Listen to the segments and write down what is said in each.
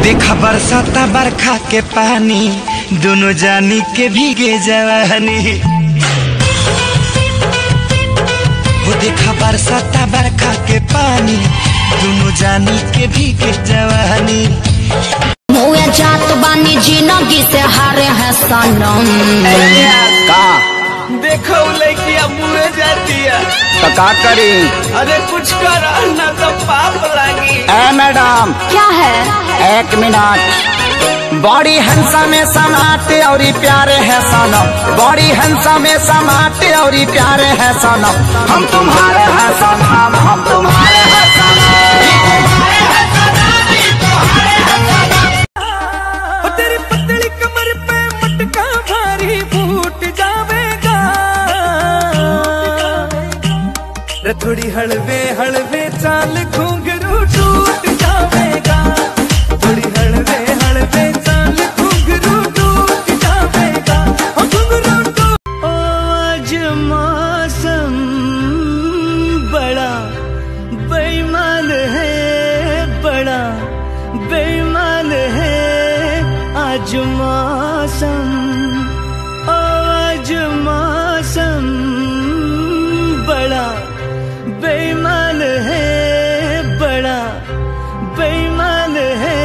देखा बरसाता बरखा के पानी, दोनों जानी के भीगे जवानी। वो देखा बरसाता बरखा के पानी, दोनों जानी के भीगे जवानी। मुए जात बानी जिंदगी से हारे है सनम। का देखो लड़कियां मुड़े जाती है तो का करी? अरे कुछ कर ना तो पाप लगी। ए मैडम क्या है? एक मिनट। बड़ी हंसा में समाते और प्यारे है सनम, बड़ी हंसा में समाते और प्यारे है सनम। हम तुम्हारे हैं सनम, हम तुम्हारे हैं सनम। तेरी पतली कमर पे मटका भारी फूट जावेगा। रे थोड़ी हलवे हलवे चाल घुंघरू टूट जावेगा। थोड़ी हलवे हलवे चाल घुंघरू टूट जावेगा। घुंघरू टूट। आज मौसम बड़ा बेईमान है, बड़ा बेईमान है आज मौसम। आज मौसम बड़ा बेईमान है, बड़ा बेईमान है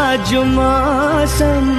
आज मौसम।